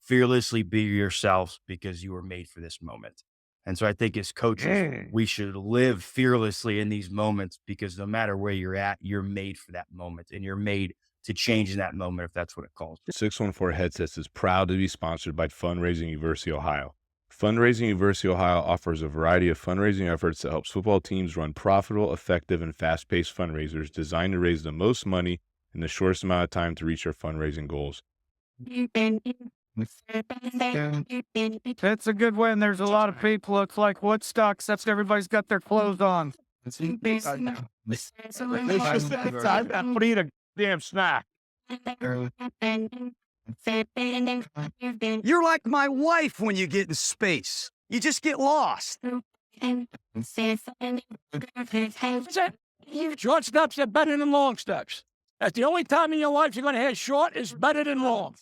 fearlessly be yourselves because you were made for this moment. And so I think as coaches, we should live fearlessly in these moments because no matter where you're at, you're made for that moment and you're made to change in that moment if that's what it calls for. 614 Headsets is proud to be sponsored by Fundraising University Ohio. Fundraising University Ohio offers a variety of fundraising efforts that helps football teams run profitable, effective, and fast-paced fundraisers designed to raise the most money in the shortest amount of time to reach their fundraising goals. It's a good win. There's a lot of people. It's like Woodstock, except everybody's got their clothes on. I'm gonna eat a damn snack. You're like my wife when you get in space. You just get lost. Short steps are better than long steps. That's the only time in your life you're going to have short is better than long.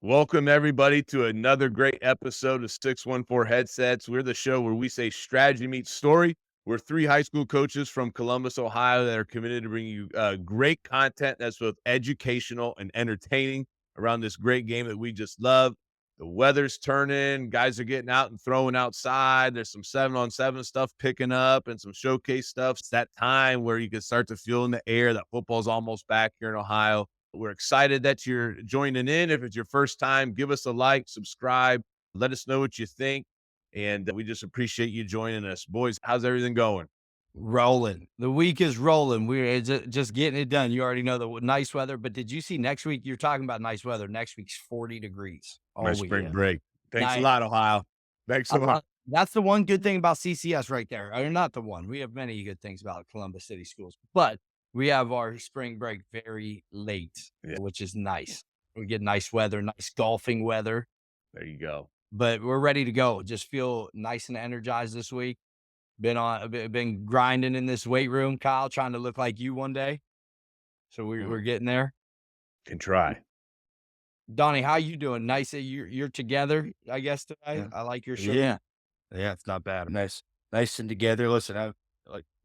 Welcome, everybody, to another great episode of 614 Headsets. We're the show where we say strategy meets story. We're three high school coaches from Columbus, Ohio that are committed to bringing you great content that's both educational and entertaining around this great game that we just love. The weather's turning. Guys are getting out and throwing outside. There's some 7-on-7 stuff picking up and some showcase stuff. It's that time where you can start to feel in the air that football's almost back here in Ohio. We're excited that you're joining in. If it's your first time, give us a like, subscribe, let us know what you think. And we just appreciate you joining us. Boys, how's everything going? Rolling. The week is rolling. We're just getting it done. You already know the nice weather, but did you see next week? You're talking about nice weather. Next week's 40 degrees. My spring break. Thanks a lot, Ohio. Thanks so much. That's the one good thing about CCS right there. Or not the one. We have many good things about Columbus City Schools, but we have our spring break very late, which is nice. We get nice weather, nice golfing weather. There you go. But we're ready to go. Just feel nice and energized this week. Been grinding in this weight room, Kyle, trying to look like you one day. So we're getting there. Can try. Donnie, how you doing? Nice that you're together, I guess, today. Yeah. I like your shirt. Yeah, it's not bad. Nice and together. Listen,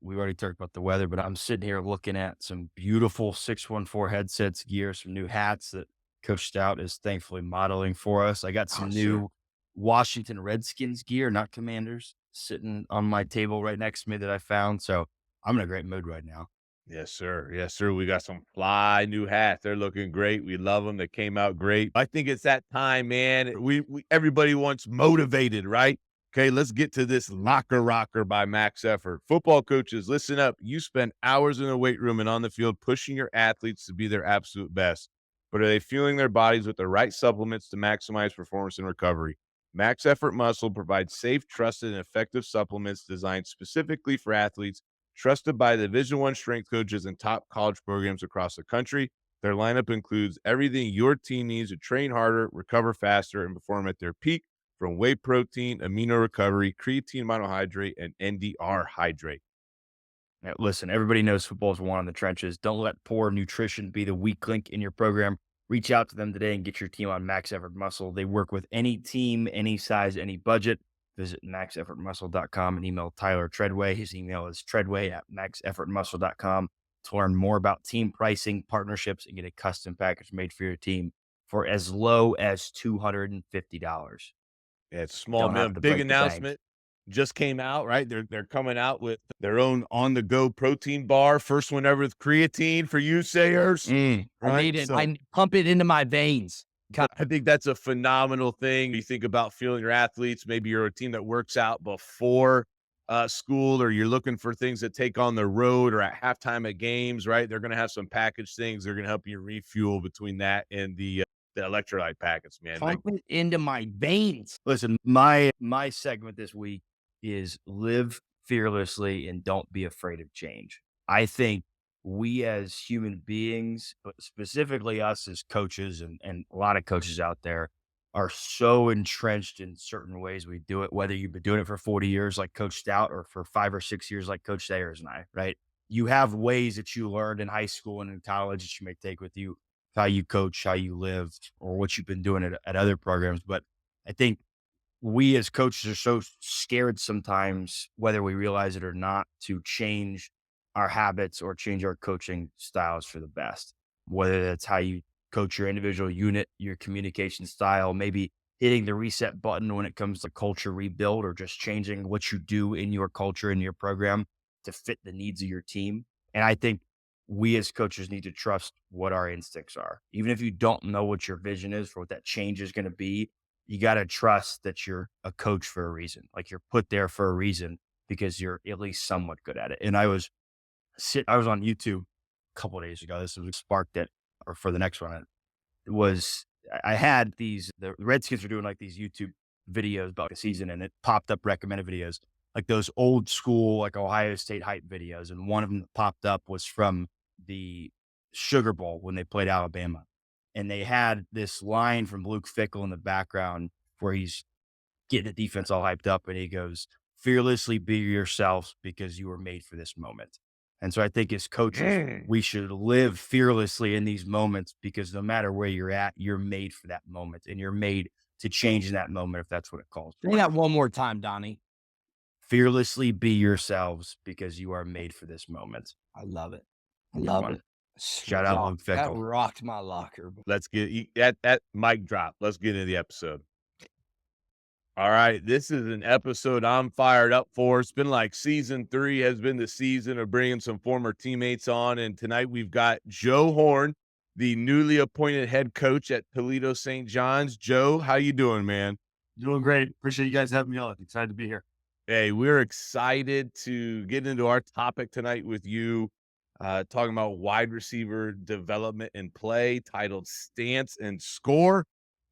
we already talked about the weather, but I'm sitting here looking at some beautiful 614 headsets gear, some new hats that Coach Stout is thankfully modeling for us. I got some new Washington Redskins gear, not Commanders, sitting on my table right next to me that I found. So I'm in a great mood right now. Yes, sir. Yes, sir. We got some fly new hats. They're looking great. We love them. They came out great. I think it's that time, man. We everybody wants motivated, right? Okay, let's get to this locker rocker by Max Effort. Football coaches, listen up. You spend hours in the weight room and on the field pushing your athletes to be their absolute best. But are they fueling their bodies with the right supplements to maximize performance and recovery? Max Effort Muscle provides safe, trusted, and effective supplements designed specifically for athletes, trusted by Division I strength coaches and top college programs across the country. Their lineup includes everything your team needs to train harder, recover faster, and perform at their peak, from whey protein, amino recovery, creatine monohydrate, and NDR hydrate. Now, listen, everybody knows football is won in the trenches. Don't let poor nutrition be the weak link in your program. Reach out to them today and get your team on Max Effort Muscle. They work with any team, any size, any budget. Visit maxeffortmuscle.com and email Tyler Treadway. His email is treadway@maxeffortmuscle.com to learn more about team pricing, partnerships, and get a custom package made for your team for as low as $250. Yeah, it's small, man. Big announcement just came out, right? They're coming out with their own on-the-go protein bar. First one ever with creatine for you sayers. Right? I need it. I pump it into my veins. I think that's a phenomenal thing. You think about fueling your athletes. Maybe you're a team that works out before school, or you're looking for things that take on the road or at halftime at games, right? They're going to have some packaged things. They're going to help you refuel between that and the electrolyte packets, man. Pump it into my veins. Listen, my segment this week is live fearlessly and don't be afraid of change. I think we as human beings, but specifically us as coaches and a lot of coaches out there, are so entrenched in certain ways we do it, whether you've been doing it for 40 years like Coach Stout or for 5 or 6 years like Coach Sayers and I, right? You have ways that you learned in high school and in college that you may take with you, how you coach, how you live, or what you've been doing at other programs. But I think we as coaches are so scared sometimes, whether we realize it or not, to change our habits or change our coaching styles for the best, whether that's how you coach your individual unit, your communication style, maybe hitting the reset button when it comes to culture rebuild or just changing what you do in your culture in your program to fit the needs of your team. And I think we as coaches need to trust what our instincts are. Even if you don't know what your vision is for what that change is going to be, you got to trust that you're a coach for a reason. Like you're put there for a reason because you're at least somewhat good at it. And I was on YouTube a couple of days ago. This was sparked it, or for the next one, it was I had the Redskins were doing like these YouTube videos about the season, and it popped up recommended videos, like those old school, like Ohio State hype videos. And one of them that popped up was from the Sugar Bowl when they played Alabama. And they had this line from Luke Fickle in the background where he's getting the defense all hyped up, and he goes, "Fearlessly be yourselves because you were made for this moment." And so I think as coaches, we should live fearlessly in these moments because no matter where you're at, you're made for that moment and you're made to change in that moment if that's what it calls Say for. that one more time, Donnie. Fearlessly be yourselves because you are made for this moment. I love it. I Good love one. it. Shout out Luke That Fickle. rocked my locker. Let's get at mic drop. Let's get into the episode. All right, this is an episode I'm fired up for. It's been like season 3 has been the season of bringing some former teammates on, and tonight we've got Joe Horn, the newly appointed head coach at Toledo St. John's. Joe, how you doing, man? Doing great. Appreciate you guys having me on. Excited to be here. Hey, we're excited to get into our topic tonight with you, talking about wide receiver development and play, titled Stance and Score.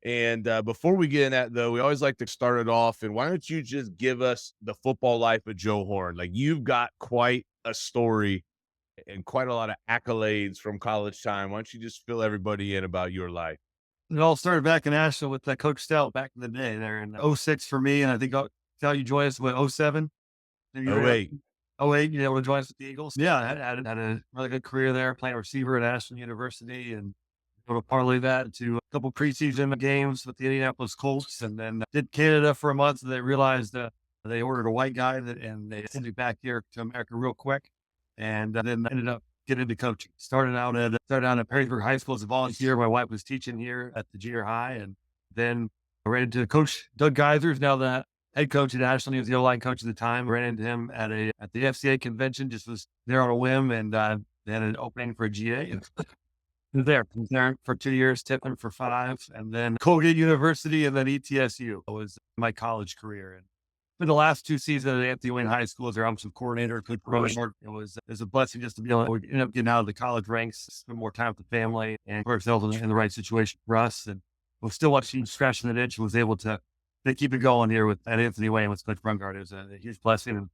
And before we get in that, though, we always like to start it off. And why don't you just give us the football life of Joe Horn? Like, you've got quite a story and quite a lot of accolades from college time. Why don't you just fill everybody in about your life? It all started back in Asheville with Coach Stout back in the day there in '06 for me. And I think you joined us with '07. Oh, wait. '08, you able to join us with the Eagles. Yeah, I had a really good career there, playing receiver at Ashland University, and able to parlay that into a couple preseason games with the Indianapolis Colts, and then did Canada for a month. And they realized they ordered a white guy and they sent me back here to America real quick. And then ended up getting into coaching. Started out at Perrysburg High School as a volunteer. My wife was teaching here at the junior high, and then I ran into Coach Doug Geisers, now the head coach at Ashland. He was the O-line coach at the time. Ran into him at the FCA convention. Just was there on a whim, and they had an opening for a GA. And was there for 2 years, tipping for 5, and then Colgate University, and then ETSU was my college career. And for the last 2 seasons at Anthony Wayne High School as their offensive coordinator, good promotion. It was a blessing just to be able to end up getting out of the college ranks, spend more time with the family, and put ourselves in the right situation for us. And we're still watching scratching the itch. Was able to keep it going here at Anthony Wayne with Coach Brungard. It was a huge blessing. And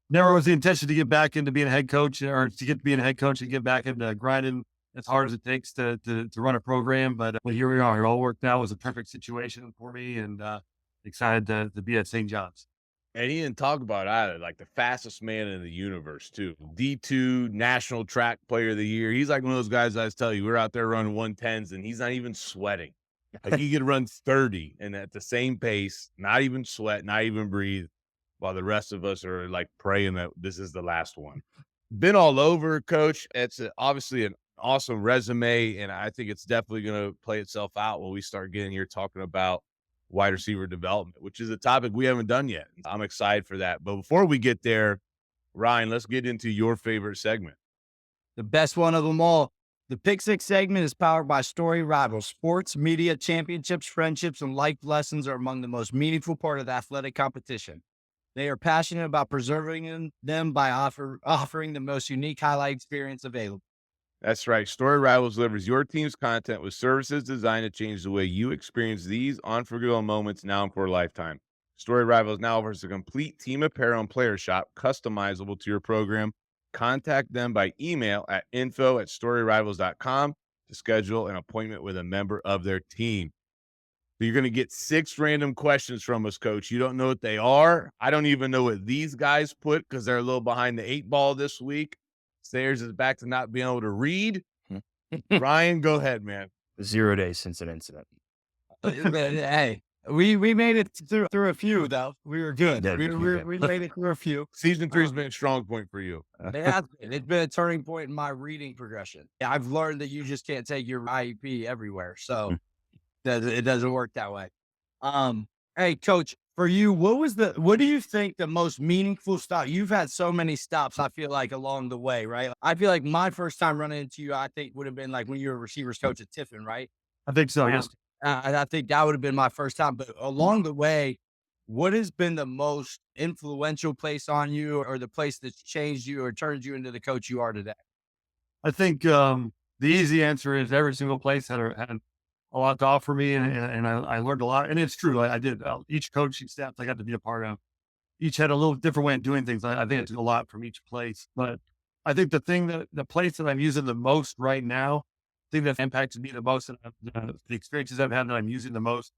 never was the intention to get back into being a head coach or to get to being a head coach and get back into grinding as hard as it takes to run a program. But here we are. It all worked out. It was a perfect situation for me, and excited to be at St. John's. And he didn't talk about either, like the fastest man in the universe, too. D2 National Track Player of the Year. He's like one of those guys I tell you, we're out there running 110s, and he's not even sweating. Like, he could run 30 and at the same pace, not even sweat, not even breathe, while the rest of us are like praying that this is the last one. Been all over, Coach. It's obviously an awesome resume, and I think it's definitely going to play itself out when we start getting here talking about wide receiver development, which is a topic we haven't done yet. I'm excited for that. But before we get there, Ryan, let's get into your favorite segment. The best one of them all. The Pick Six segment is powered by Story Rivals. Sports, media, championships, friendships, and life lessons are among the most meaningful part of the athletic competition. They are passionate about preserving them by offering the most unique highlight experience available. That's right. Story Rivals delivers your team's content with services designed to change the way you experience these unforgettable moments now and for a lifetime. Story Rivals now offers a complete team apparel and player shop customizable to your program. Contact them by email at info@storyrivals.com to schedule an appointment with a member of their team. So you're going to get 6 random questions from us, Coach. You don't know what they are. I don't even know what these guys put because they're a little behind the 8 ball this week. Sayers is back to not being able to read. Ryan, go ahead, man. 0 days since an incident. Hey, We made it through a few though. We were good. Yeah, We made it through a few. Season 3's been a strong point for you. It has been. It's been a turning point in my reading progression. Yeah, I've learned that you just can't take your IEP everywhere, so it doesn't work that way. Hey, Coach, for you, what do you think the most meaningful stop? You've had so many stops, I feel like, along the way, right? I feel like my first time running into you, I think would have been like when you were receivers coach at Tiffin, right? I think so. Yes. And I think that would have been my first time. But along the way, what has been the most influential place on you, or the place that's changed you or turned you into the coach you are today? I think the easy answer is every single place had a lot to offer me, and I learned a lot. And it's true. I did. Each coaching staff I got to be a part of, each had a little different way of doing things. I think it's a lot from each place. But I think the place that I'm using the most right now, the thing that impacted me the most, and the experiences I've had that I'm using the most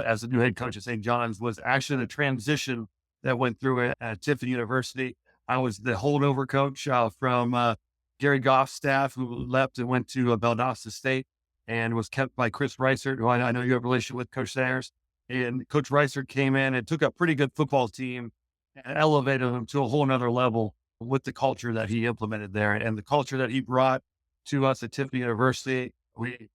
as a new head coach at St. John's, was actually the transition that went through at Tiffin University. I was the holdover coach from Gary Goff's staff, who left and went to Donovan State, and was kept by Chris Reisert, who I know you have a relationship with, Coach Sayers. And Coach Reisert came in and took a pretty good football team and elevated them to a whole nother level with the culture that he implemented there and the culture that he brought to us at Tiffin University. I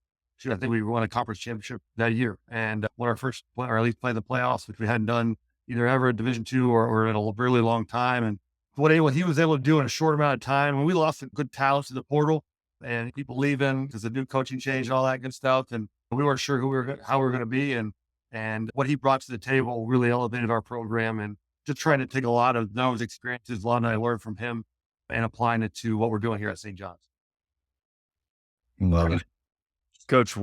think we won a conference championship that year and won our first, or at least play the playoffs, which we hadn't done either ever at Division II or in a really long time. And what he was able to do in a short amount of time, when we lost some good talents to the portal and people leaving because the new coaching change and all that good stuff, and we weren't sure how we were going to be, and what he brought to the table really elevated our program, and just trying to take a lot of those experiences, a lot that I learned from him, and applying it to what we're doing here at St. John's. Love it. Coach,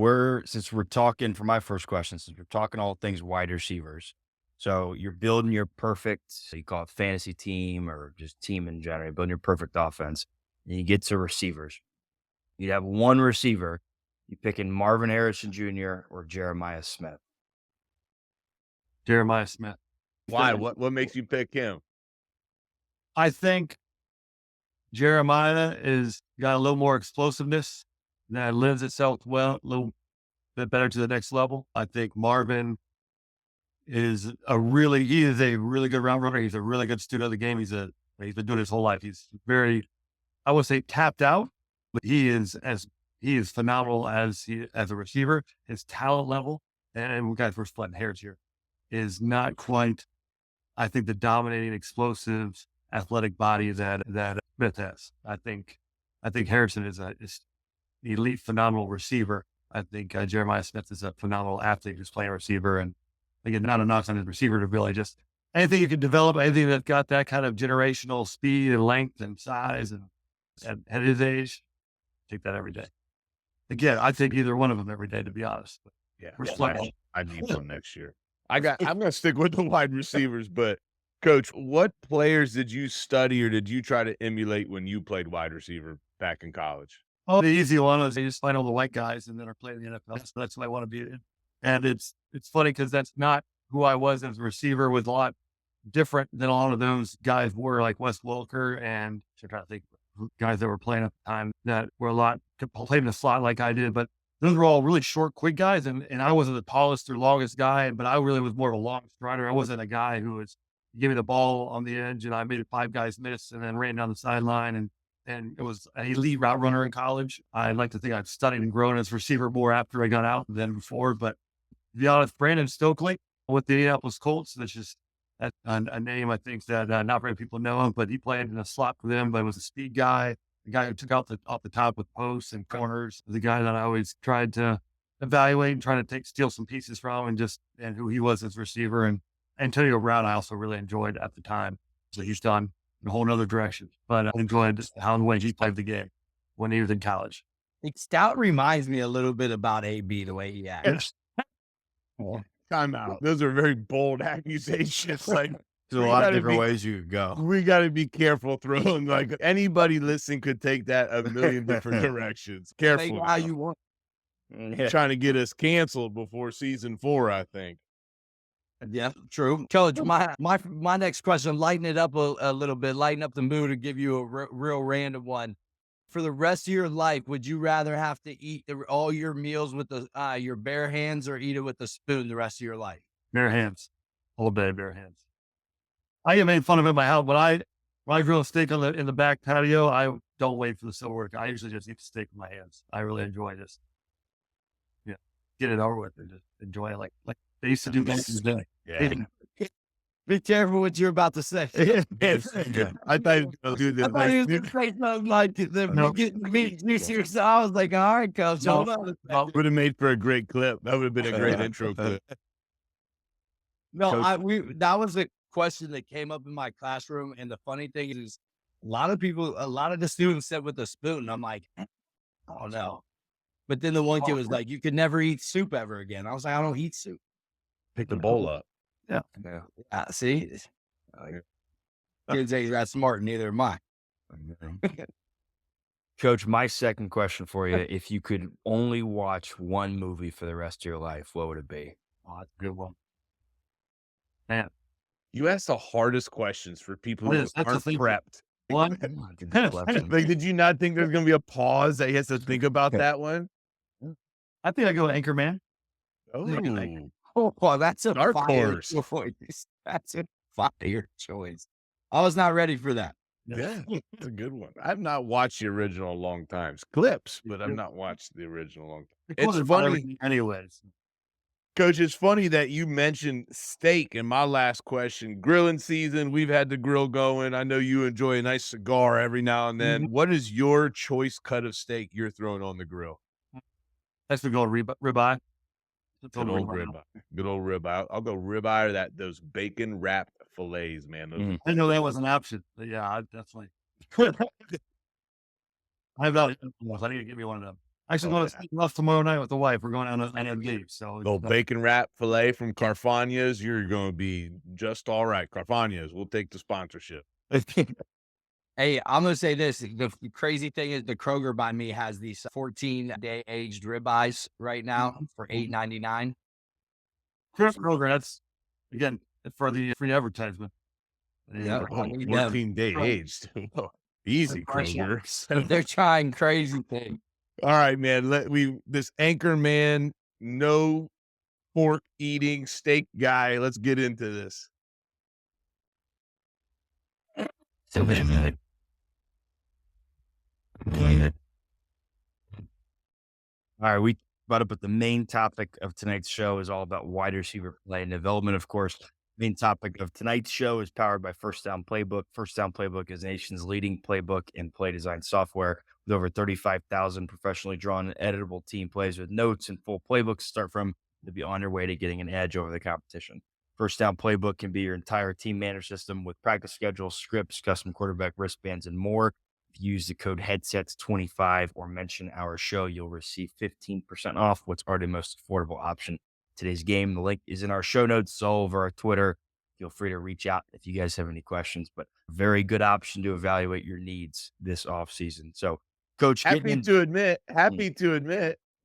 since we're talking, for my first question, since we're talking all things wide receivers, so you're building your perfect, you call it fantasy team or just team in general, you're building your perfect offense, and you get to receivers. You'd have one receiver, you picking Marvin Harrison Jr. or Jeremiah Smith. Jeremiah Smith. Why? What makes you pick him? I think Jeremiah got a little more explosiveness that lends itself a little bit better to the next level. I think Marvin is a really good route runner. He's a really good student of the game. He's been doing his whole life. He's very, I would say, tapped out, but he is phenomenal as a receiver. His talent level, and we got first splitting hairs here, is not quite, I think, the dominating, explosive, athletic body that Smith has. I think Harrison is an elite, phenomenal receiver. I think Jeremiah Smith is a phenomenal athlete who's playing receiver. And again, not a knock on his receiver ability, just anything you can develop, anything that's got that kind of generational speed and length and size, and at his age, take that every day. Again, I take either one of them every day, to be honest. But Yeah, I need one next year. I'm going to stick with the wide receivers, but Coach, what players did you study or did you try to emulate when you played wide receiver back in college? Oh, the easy one was they just find all the white guys and then are playing the NFL. So that's what I want to be in. And it's funny because that's not who I was as a receiver. Was a lot different than a lot of those guys were, like Wes Welker, and I'm trying to think of guys that were playing at the time that were a lot played in the slot like I did. But those were all really short, quick guys. And I wasn't the tallest or longest guy, but I really was more of a long strider. I wasn't a guy who was give me the ball on the edge and I made 5 guys miss and then ran down the sideline. And it was an elite route runner in college. I'd like to think I've studied and grown as a receiver more after I got out than before. But to be honest, Brandon Stokely with the Indianapolis Colts, that's a name I think that not very people know him, but he played in a slot for them, but was a speed guy, the guy who took off the top with posts and corners, the guy that I always tried to evaluate and try to steal some pieces from, and who he was as a receiver. And Antonio Brown, I also really enjoyed at the time. So he's done in a whole nother direction, but I enjoyed how and when he played the game when he was in college. Stout reminds me a little bit about AB, the way he acts. Time out. Those are very bold accusations. Like, there's a lot of different ways you could go. We got to be careful throwing, like, anybody listening could take that a million different directions. Careful. How you want. Trying to get us canceled before season 4, I think. Yeah, true. Coach, my next question, lighten it up a little bit, lighten up the mood and give you a real random one. for the rest of your life, would you rather have to eat all your meals with your bare hands or eat it with a spoon the rest of your life? Bare hands. All day, bare hands. I get made fun of in my house. When I grill a steak in the back patio, I don't wait for the silverware. I usually just eat the steak with my hands. I really enjoy this. Yeah. Get it over with and just enjoy it like they used to do back in the day. Yeah. Be careful what you're about to say. I thought you were gonna do this. I thought he was going to say something like the I was like, all right, coach. Hold on. Would have made for a great clip. That would have been a great intro clip. No, that was a question that came up in my classroom. And the funny thing is a lot of the students said with a spoon. I'm like, oh no. But then the one kid was like, you could never eat soup ever again. I was like, I don't eat soup. Pick the bowl up. Yeah. See? Kids ain't that smart, neither am I. Coach, my second question for you, if you could only watch one movie for the rest of your life, what would it be? Oh, that's a good one. Man. You ask the hardest questions for people who That's the aren't thing. prepped. One. Like, did you not think there's going to be a pause that he has to think about that one? I think I go Anchorman. Oh, Oh, that's a Dark fire horse. choice. That's a fire choice. I was not ready for that. yeah, that's a good one. I've not watched the original in a long time. Clips, but I've not watched the original in a long time. It's funny. Anyways. Coach, it's funny that you mentioned steak in my last question. Grilling season, we've had the grill going. I know you enjoy a nice cigar every now and then. What is your choice cut of steak you're throwing on the grill? That's the goal ribeye. Good old ribeye. Good old ribeye. I'll go ribeye or those bacon wrapped fillets, man. Those I know that was an option. But yeah, I definitely. I have that. I need to give me one of them. Actually, going to off tomorrow night with the wife. We're going out on an NMD. So little bacon wrap fillet from Carfagna's. You're going to be just all right. Carfagna's. We'll take the sponsorship. Hey, I'm going to say this. The crazy thing is the Kroger by me has these 14-day aged ribeyes right now for $8.99. Kroger, that's, again, for the free advertisement. Yeah, Oh, 14-day aged. Easy, Kroger. They're trying crazy things. All right, man. This Anchorman, no pork eating steak guy. Let's get into this. All right, we brought up, but the main topic of tonight's show is all about wide receiver play and development. Of course, main topic of tonight's show is powered by First Down Playbook. First Down Playbook is the nation's leading playbook and play design software with over 35,000 professionally drawn and editable team plays with notes and full playbooks to start from to be on your way to getting an edge over the competition. First Down Playbook can be your entire team manager system with practice schedules, scripts, custom quarterback wristbands, and more. If you use the code HEADSETS25 or mention our show, you'll receive 15% off what's already the most affordable option. Today's game, the link is in our show notes, all over our Twitter. Feel free to reach out if you guys have any questions, but very good option to evaluate your needs this offseason. So, Coach, Happy to admit,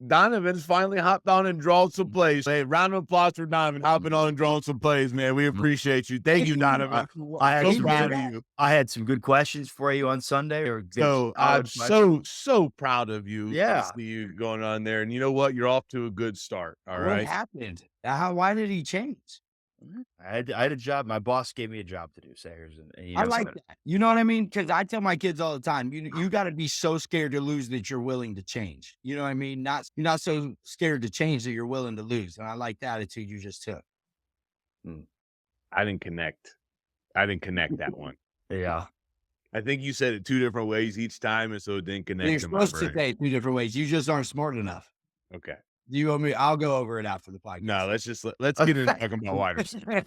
Donovan's finally hopped on and drawn some plays. Hey, round of applause for Donovan hopping on and drawing some plays, man. We appreciate you. Thank you, Donovan. So proud of you. I had some good questions for you on Sunday. So I'm so proud of you. Yeah. To see you going on there. And you know what? You're off to a good start. All right. What happened? Why did he change? I had a job. My boss gave me a job to do, Sayers. And I like that. You know what I mean? Because I tell my kids all the time, you got to be so scared to lose that you're willing to change. You know what I mean? You're not so scared to change that you're willing to lose. And I like the attitude you just took. I didn't connect that one. Yeah. I think you said it two different ways each time, and so it didn't connect. You're supposed to say it two different ways. You just aren't smart enough. Okay. Do you want me? I'll go over it after the podcast. No, let's get into talking about wide receivers.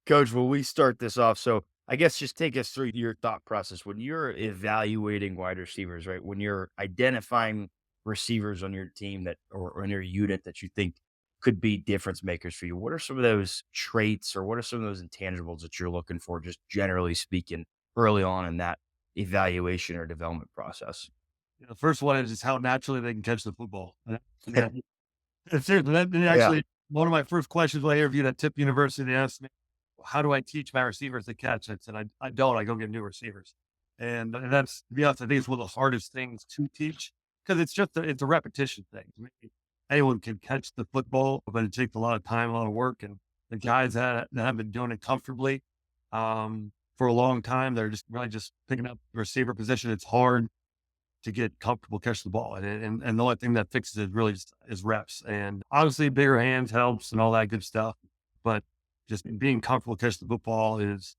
Coach, will we start this off? So I guess just take us through your thought process when you're evaluating wide receivers, right? When you're identifying receivers on your team or in your unit that you think could be difference makers for you. What are some of those traits or what are some of those intangibles that you're looking for, just generally speaking, early on in that evaluation or development process? The first one is how naturally they can catch the football. Seriously, one of my first questions when I interviewed at Tip University, they asked me, how do I teach my receivers to catch? I said, I don't. I go get new receivers. And that's, to be honest, I think it's one of the hardest things to teach because it's a repetition thing. I mean, anyone can catch the football, but it takes a lot of time, a lot of work. And the guys that have been doing it comfortably for a long time, they're just really just picking up the receiver position. It's hard to get comfortable catching the ball. And the only thing that fixes it really just is reps. And obviously bigger hands helps and all that good stuff. But just being comfortable catching the football is,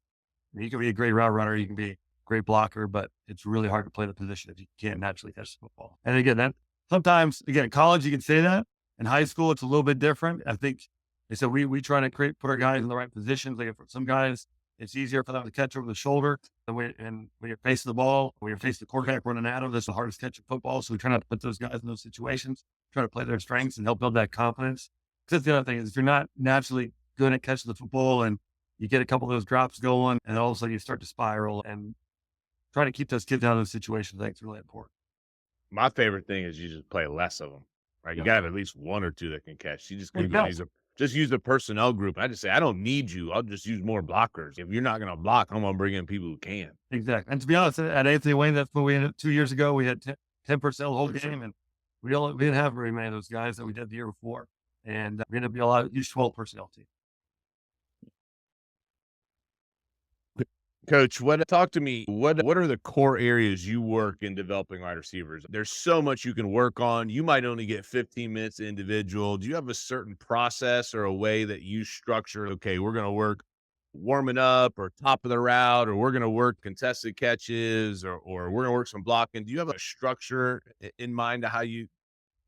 you can be a great route runner, you can be a great blocker, but it's really hard to play the position if you can't naturally catch the football. And again, that sometimes, again, in college, you can say that. In high school, it's a little bit different. I think they said we try to put our guys in the right positions. Like for some guys, it's easier for them to catch over the shoulder. And when you're facing the ball, when you're facing the quarterback running at them, that's the hardest catch of football. So we try not to put those guys in those situations, try to play their strengths and help build that confidence. Because the other thing is, if you're not naturally good at catching the football and you get a couple of those drops going, and all of a sudden you start to spiral, and trying to keep those kids out of those situations, I think is really important. My favorite thing is you just play less of them, right? You got to have at least one or two that can catch. You just Well, use the personnel group. I just say, I don't need you. I'll just use more blockers. If you're not going to block, I'm going to bring in people who can. Exactly. And to be honest, at Anthony Wayne, that's when we ended 2 years ago. We had 10 personnel the whole game, and we didn't have very many of those guys that we did the year before. And we ended up being a lot of huge 12 personnel team. Coach, talk to me. What are the core areas you work in developing wide receivers? There's so much you can work on. You might only get 15 minutes individual. Do you have a certain process or a way that you structure? Okay, we're going to work warming up or top of the route, or we're going to work contested catches, or we're going to work some blocking. Do you have a structure in mind to how you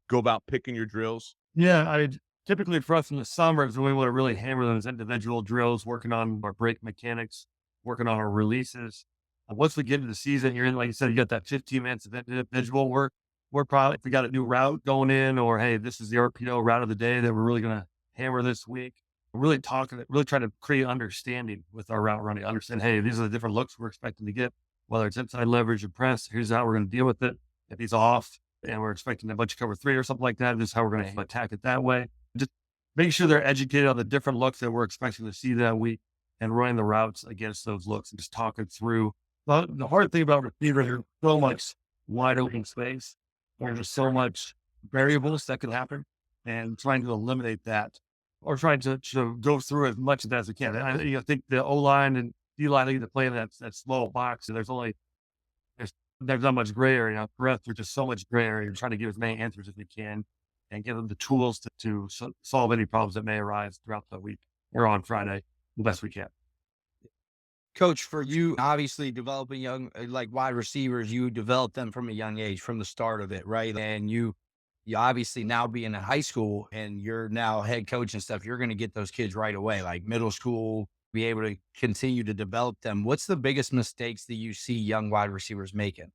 go about picking your drills? Yeah, I mean, typically for us in the summer is when we want to really hammer those individual drills, working on our break mechanics, working on our releases. Once we get into the season, you're in, like you said, you got that 15 minutes of individual work. We're probably, if we got a new route going in, or hey, this is the RPO route of the day that we're really going to hammer this week. We're really trying to create understanding with our route running. Understand, hey, these are the different looks we're expecting to get, whether it's inside leverage or press. Here's how we're going to deal with it. If he's off and we're expecting a bunch of cover 3 or something like that, this is how we're going to attack it that way. Just making sure they're educated on the different looks that we're expecting to see that week, and running the routes against those looks and just talking through. Well, the hard thing about receivers, there's so much wide open space. There's so much variables that could happen, and trying to eliminate that, or trying to go through as much of that as we can. I think the O-line and D-line need to play in that small box. And there's not much gray area. For us, there's just so much gray area. We're trying to give as many answers as we can and give them the tools to solve any problems that may arise throughout the week or on Friday the best we can. Coach, for you, obviously developing young, like wide receivers, you develop them from a young age, from the start of it, right? And you obviously now being in high school and you're now head coach and stuff, you're going to get those kids right away, like middle school, be able to continue to develop them. What's the biggest mistakes that you see young wide receivers making?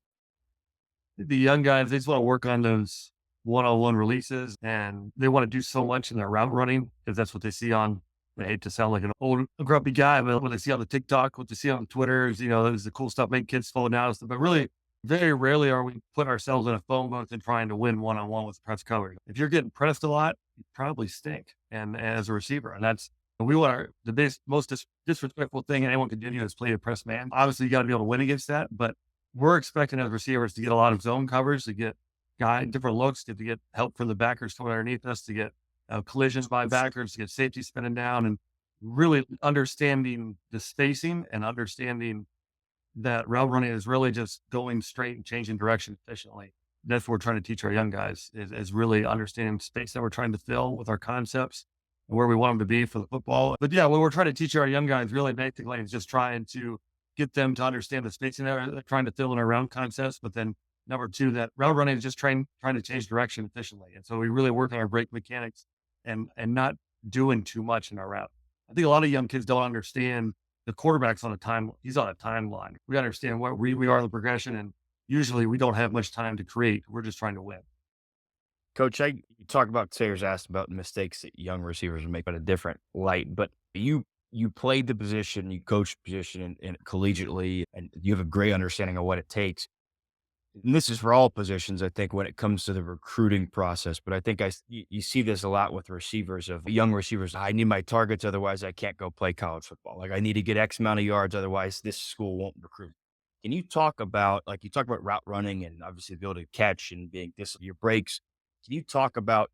The young guys, they just want to work on those one-on-one releases, and they want to do so much in their route running because that's what they see on. I hate to sound like an old grumpy guy, but when they see on the TikTok, what they see on Twitter is, there's the cool stuff, make kids slow down. But really, very rarely are we putting ourselves in a phone booth and trying to win one-on-one with press coverage. If you're getting pressed a lot, you probably stink. And as a receiver, and we want the most disrespectful thing anyone can do is play a press man. Obviously, you got to be able to win against that, but we're expecting as receivers to get a lot of zone coverage, to get different looks, to get help from the backers coming underneath us, to get collisions by backers, to get safety spinning down, and really understanding the spacing and understanding that route running is really just going straight and changing direction efficiently. That's what we're trying to teach our young guys is really understanding the space that we're trying to fill with our concepts and where we want them to be for the football. But yeah, what we're trying to teach our young guys really basically is just trying to get them to understand the spacing that they're trying to fill in our route concepts. But then number 2, that route running is just trying to change direction efficiently. And so we really work on our break mechanics and not doing too much in our route. I think a lot of young kids don't understand the quarterback's on a he's on a timeline. We understand what we are in the progression, and usually we don't have much time to create. We're just trying to win. Coach, you talk about Sayers asked about mistakes that young receivers make in a different light, but you played the position, you coached the position in collegiately, and you have a great understanding of what it takes. And this is for all positions, I think, when it comes to the recruiting process. But I think you see this a lot with receivers, of young receivers. I need my targets, otherwise I can't go play college football. Like, I need to get X amount of yards, otherwise this school won't recruit. Can you talk about, like, you talk about route running and obviously the ability to catch and being your breaks. Can you talk about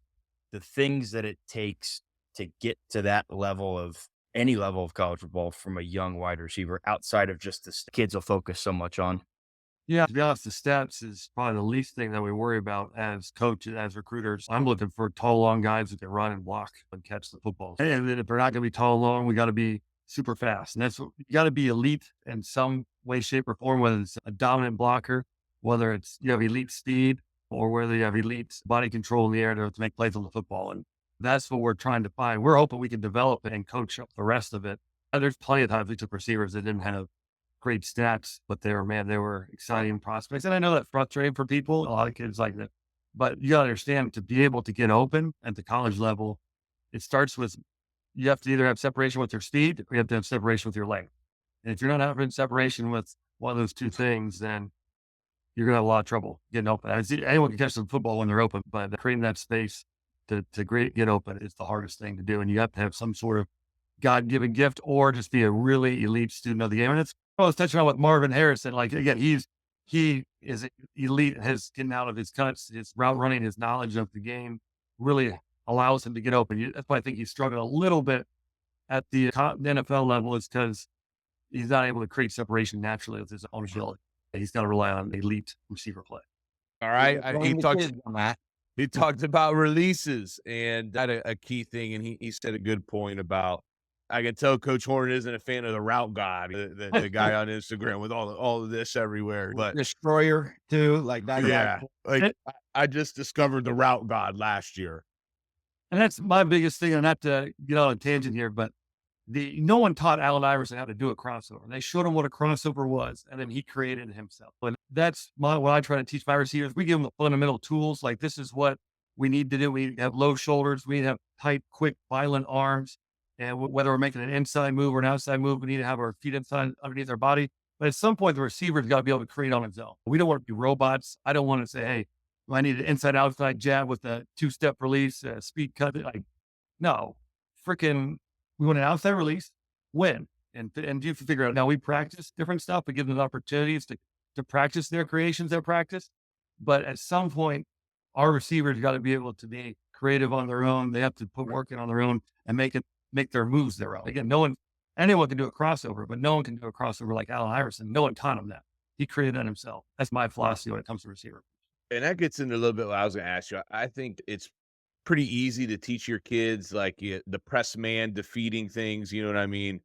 the things that it takes to get to that level of any level of college football from a young wide receiver outside of just the kids will focus so much on? Yeah, to be honest, the stats is probably the least thing that we worry about as coaches, as recruiters. I'm looking for tall, long guys who can run and block and catch the football. And then if they're not going to be tall, long, we got to be super fast. And that's what you got to be elite in some way, shape, or form, whether it's a dominant blocker, whether it's you have elite speed, or whether you have elite body control in the air to make plays on the football. And that's what we're trying to find. We're hoping we can develop it and coach up the rest of it. And there's plenty of times we took receivers that didn't have great stats, but they were exciting prospects. And I know that's frustrating for people. A lot of kids like that. But you gotta understand, to be able to get open at the college level, it starts with, you have to either have separation with your speed or you have to have separation with your length. And if you're not having separation with one of those two things, then you're gonna have a lot of trouble getting open. Anyone can catch the football when they're open, but creating that space to get open is the hardest thing to do. And you have to have some sort of God-given gift or just be a really elite student of the game. And it's, I was touching on with Marvin Harrison. Like, again, he is elite, his getting out of his cuts, his route running, his knowledge of the game really allows him to get open. That's why I think he's struggled a little bit at the NFL level, is because he's not able to create separation naturally with his own ability. He's got to rely on elite receiver play. All right. Matt. He talked about releases and that a key thing. And he said a good point about, I can tell Coach Horn isn't a fan of the route god, the guy on Instagram with all of this everywhere. But Destroyer too, like that. yeah, Guy. like I just discovered the route god last year. And that's my biggest thing. And not to get on a tangent here, but no one taught Allen Iverson how to do a crossover. They showed him what a crossover was, and then he created it himself. And that's what I try to teach my receivers. We give them the fundamental tools. Like, this is what we need to do. We have low shoulders. We have tight, quick, violent arms. And whether we're making an inside move or an outside move, we need to have our feet inside underneath our body. But at some point, the receiver's got to be able to create on his own. We don't want to be robots. I don't want to say, hey, I need an inside outside jab with a 2-step release, speed cut. Like, no, we want an outside release, win. And you have to figure out, now we practice different stuff. We give them opportunities to practice their creations, their practice. But at some point, our receivers got to be able to be creative on their own. They have to put work in on their own and make their moves their own. Again, anyone can do a crossover, but no one can do a crossover like Allen Iverson. No one taught him that. He created that himself. That's my philosophy when it comes to receiver. And that gets into a little bit what I was going to ask you. I think it's pretty easy to teach your kids, like, the press man defeating things. You know what I mean?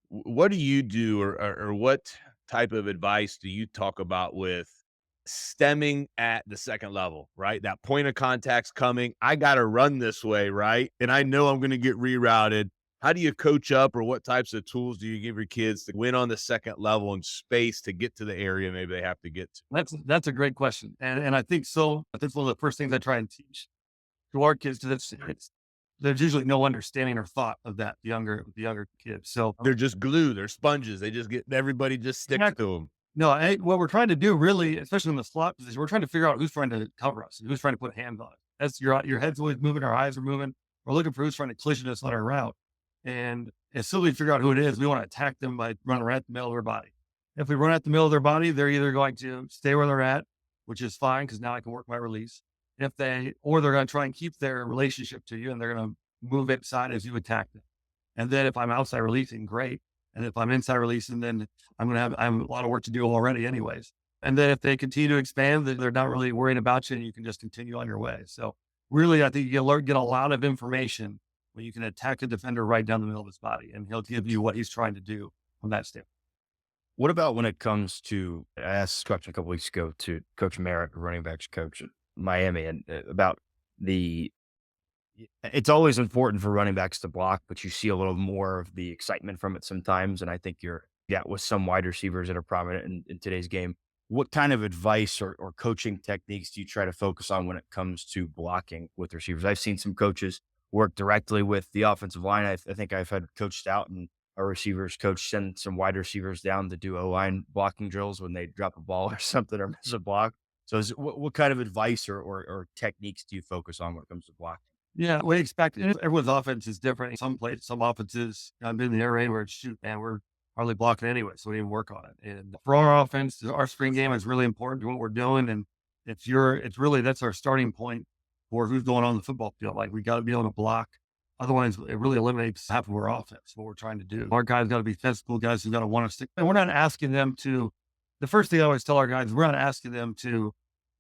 What do you do, or what type of advice do you talk about with stemming at the second level, right? That point of contact's coming. I got to run this way, right? And I know I'm going to get rerouted. How do you coach up, or what types of tools do you give your kids to win on the second level and space to get to the area maybe they have to get to? That's a great question. And I think so. I think one of the first things I try and teach to our kids, there's usually no understanding or thought of that, the younger kids. So They're just glue. They're sponges. They just everybody just sticks to them. no, what we're trying to do really, especially in the slot position, we're trying to figure out who's trying to cover us and who's trying to put hands on us. That's your head's always moving, our eyes are moving. We're looking for who's trying to collision us on our route. And as soon as we figure out who it is, we want to attack them by running right at the middle of their body. If we run at the middle of their body, they're either going to stay where they're at, which is fine because now I can work my release. Or they're going to try and keep their relationship to you, and they're going to move inside as you attack them. And then if I'm outside releasing, great. And if I'm inside releasing, then I have a lot of work to do already anyways. And then if they continue to expand, then they're not really worrying about you and you can just continue on your way. So really, I think you get a lot of information when you can attack a defender right down the middle of his body, and he'll give you what he's trying to do from that standpoint. What about when it comes to, I asked this question a couple weeks ago to Coach Merritt, running backs coach at Miami, and about it's always important for running backs to block, but you see a little more of the excitement from it sometimes. And I think with some wide receivers that are prominent in today's game. What kind of advice or coaching techniques do you try to focus on when it comes to blocking with receivers? I've seen some coaches work directly with the offensive line. I think I've had Coach Stout and our receivers coach send some wide receivers down to do O-line blocking drills when they drop a ball or something or miss a block. So what kind of advice or techniques do you focus on when it comes to blocking? Yeah, we expect everyone's offense is different. Some offenses, I've been in the air raid where it's shoot, man, we're hardly blocking anyway, so we didn't work on it. And for our offense, our screen game is really important to what we're doing. And it's really, that's our starting point for who's going on the football field. Like we got to be able to block. Otherwise, it really eliminates half of our offense, what we're trying to do. Our guys got to be physical guys who got to want to stick. And we're not asking them to, the first thing I always tell our guys, we're not asking them to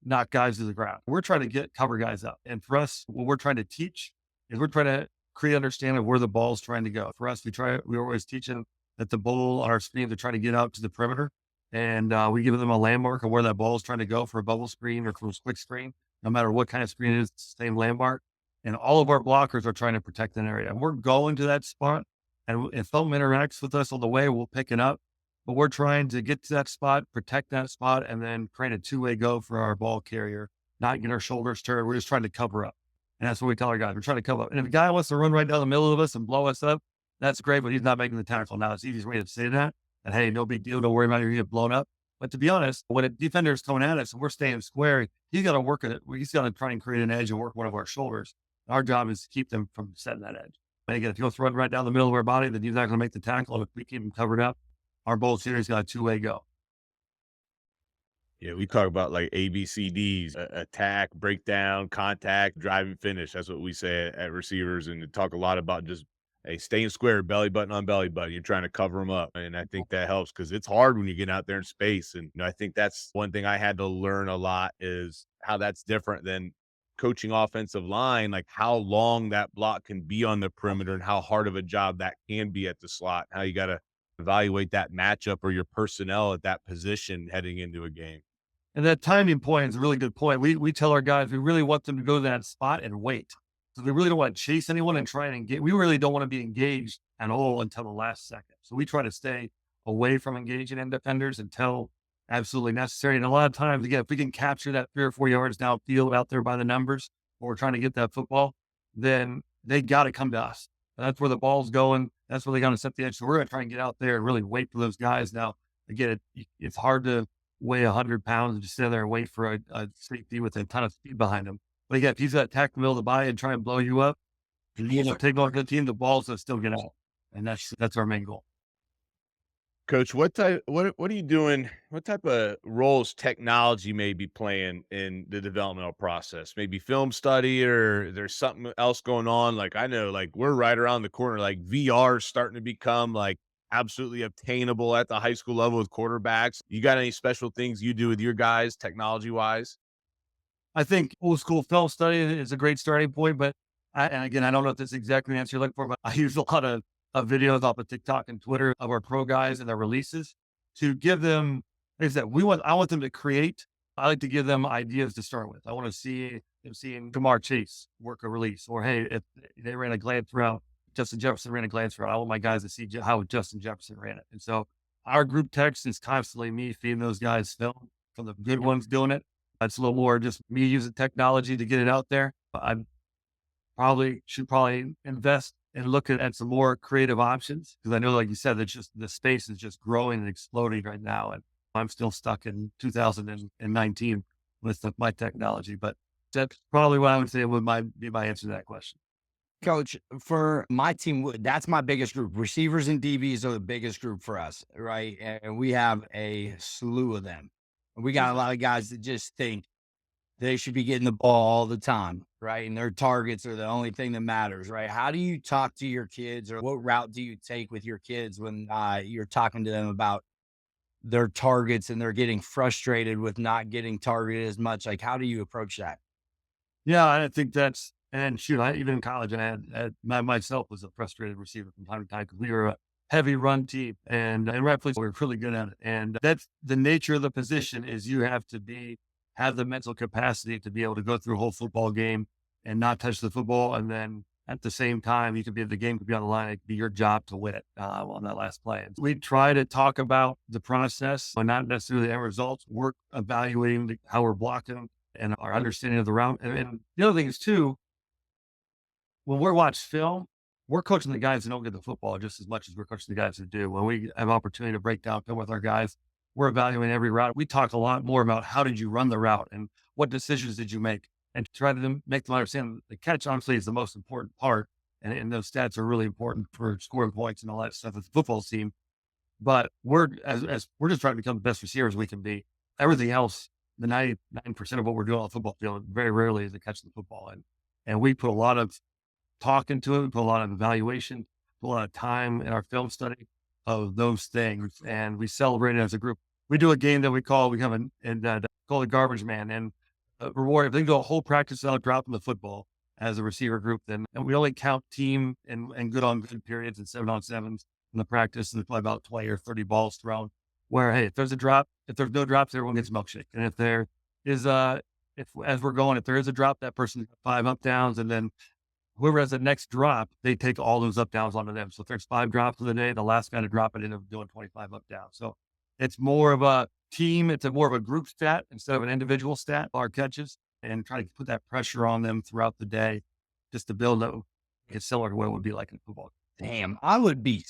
knock guys to the ground. We're trying to cover guys up. And for us, what we're trying to teach is we're trying to create understanding of where the ball's trying to go. For us, we always teach them that the ball on our screen, they're trying to get out to the perimeter. And we give them a landmark of where that ball is trying to go for a bubble screen or for a quick screen, no matter what kind of screen it is, it's the same landmark. And all of our blockers are trying to protect an area. And we're going to that spot. And if someone interacts with us on the way, we'll pick it up. But we're trying to get to that spot, protect that spot, and then create a two-way go for our ball carrier, not get our shoulders turned. We're just trying to cover up. And that's what we tell our guys. We're trying to cover up. And if a guy wants to run right down the middle of us and blow us up, that's great, but he's not making the tackle. Now, it's the easiest way to say that. And hey, no big deal. Don't worry about it. You're going to get blown up. But to be honest, when a defender is coming at us and we're staying square, he's got to work at it. He's got to try and create an edge and work one of our shoulders. Our job is to keep them from setting that edge. And again, if you'll throw it right down the middle of our body, then he's not going to make the tackle. And if we keep him covered up, our bowl series got a two-way go. Yeah, we talk about like ABCDs, attack, breakdown, contact, drive, and finish. That's what we say at receivers, and talk a lot about just, hey, staying square, belly button on belly button. You're trying to cover them up, and I think that helps because it's hard when you get out there in space. And I think that's one thing I had to learn a lot is how that's different than coaching offensive line, like how long that block can be on the perimeter and how hard of a job that can be at the slot. How you got to evaluate that matchup or your personnel at that position heading into a game. And that timing point is a really good point. We tell our guys, we really want them to go to that spot and wait. So we really don't want to chase anyone and try and engage. We really don't want to be engaged at all until the last second. So we try to stay away from engaging in defenders until absolutely necessary. And a lot of times, again, if we can capture that 3 or 4 yards downfield out there by the numbers, or we're trying to get that football, then they got to come to us. That's where the ball's going. That's where they got to set the edge. So we're going to try and get out there and really wait for those guys. Now, again, it's hard to weigh 100 pounds and just sit there and wait for a safety with a ton of speed behind him. But again, if he's got to attack the middle of the body and try and blow you up, and you end up taking off the team, the ball's going to still get out. And that's our main goal. Coach, what are you doing? What type of roles technology may be playing in the developmental process? Maybe film study, or there's something else going on. Like I know, like we're right around the corner. Like VR is starting to become like absolutely obtainable at the high school level with quarterbacks. You got any special things you do with your guys, technology wise? I think old school film study is a great starting point, but and again, I don't know if that's exactly the answer you're looking for, but I use a lot of videos off of TikTok and Twitter of our pro guys and their releases to give them, like I said, I want them to create. I like to give them ideas to start with. I want to see them seeing Jamar Chase work a release, or hey, if they ran a glance route, Justin Jefferson ran a glance route. I want my guys to see how Justin Jefferson ran it. And so our group text is constantly me feeding those guys film from the good ones doing it. It's a little more just me using technology to get it out there. I should invest and look at some more creative options, because I know, like you said, that just the space is just growing and exploding right now. And I'm still stuck in 2019 with my technology, but that's probably what I would say be my answer to that question. Coach, for my team, that's my biggest group. Receivers and DBs are the biggest group for us, right? And we have a slew of them. We got a lot of guys that just think they should be getting the ball all the time, right? And their targets are the only thing that matters, right? How do you talk to your kids, or what route do you take with your kids when you're talking to them about their targets and they're getting frustrated with not getting targeted as much? Like, how do you approach that? Yeah, I think and shoot, even in college, I had myself was a frustrated receiver from time to time because we were a heavy run team, and rightfully so, we were really good at it. And that's the nature of the position, is you have to have the mental capacity to be able to go through a whole football game and not touch the football. And then at the same time, the game could be on the line. It could be your job to win it on that last play. And we try to talk about the process, but not necessarily the end results. We're evaluating how we're blocking and our understanding of the route. And the other thing is too, when we're watching film, we're coaching the guys that don't get the football just as much as we're coaching the guys that do. When we have opportunity to break down film with our guys, we're evaluating every route. We talk a lot more about how did you run the route and what decisions did you make, and try to make them understand the catch honestly is the most important part. And those stats are really important for scoring points and all that stuff with the football team. But we're as we're just trying to become the best receivers we can be. Everything else, the 99% of what we're doing on the football field, very rarely is to catch the football. And we put a lot of talk into it, we put a lot of evaluation, put a lot of time in our film study of those things, and we celebrate it as a group. We do a game that we have call the garbage man, and reward if they go a whole practice without dropping the football as a receiver group. Then and we only count team and good on good periods and 7-on-7s in the practice, and there's probably about 20 or 30 balls thrown. Where hey, if there's a drop, if there's no drops, everyone gets a milkshake, and if there is if as we're going, if there is a drop, that person 5 up downs, and then whoever has the next drop, they take all those up downs onto them. So if there's 5 drops of the day, the last guy to drop it ended up doing 25 up downs. So it's more of a team. It's more of a group stat instead of an individual stat, our catches, and try to put that pressure on them throughout the day just to build up. It's similar to what it would be like in football. Damn, I would be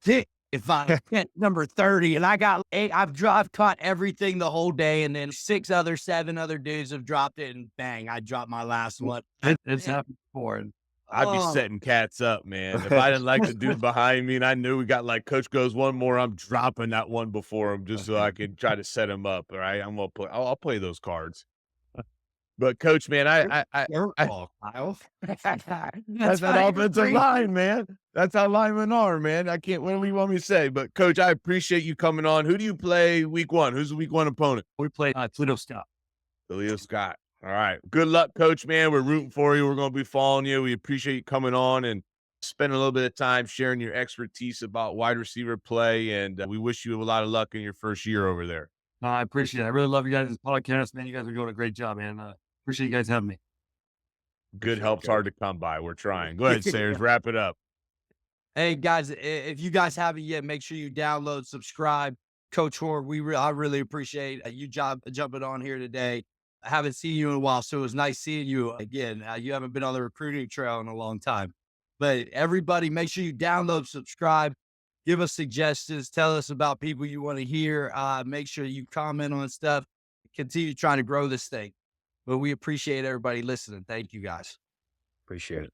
sick if I hit number 30 and I got 8. I've caught everything the whole day, and then 7 other dudes have dropped it, and bang, I dropped my last one. It's happened before. And I'd be setting cats up, man. If I didn't like the dude behind me and I knew we got like coach goes one more, I'm dropping that one before him just so I can try to set him up. All right. I'm gonna play. I'll play those cards. But coach, man, Kyle. that's an offensive line, man. That's how linemen are, man. I can't. What do you want me to say? But coach, I appreciate you coming on. Who do you play week 1? Who's the week 1 opponent? we play Toledo St. Toledo Scott. All right. Good luck, coach, man. We're rooting for you. We're going to be following you. We appreciate you coming on and spending a little bit of time sharing your expertise about wide receiver play. And we wish you a lot of luck in your first year over there. I appreciate it. I really love you guys' podcast, man. You guys are doing a great job, man. Appreciate you guys having me. Good help's hard to come by. We're trying. Go ahead, Sayers. Wrap it up. Hey guys, if you guys haven't yet, make sure you download, subscribe. Coach Horn, I really appreciate you jumping on here today. I haven't seen you in a while, so it was nice seeing you again. You haven't been on the recruiting trail in a long time. But everybody, make sure you download, subscribe, give us suggestions, tell us about people you want to hear. Make sure you comment on stuff. Continue trying to grow this thing. But we appreciate everybody listening. Thank you guys. Appreciate it.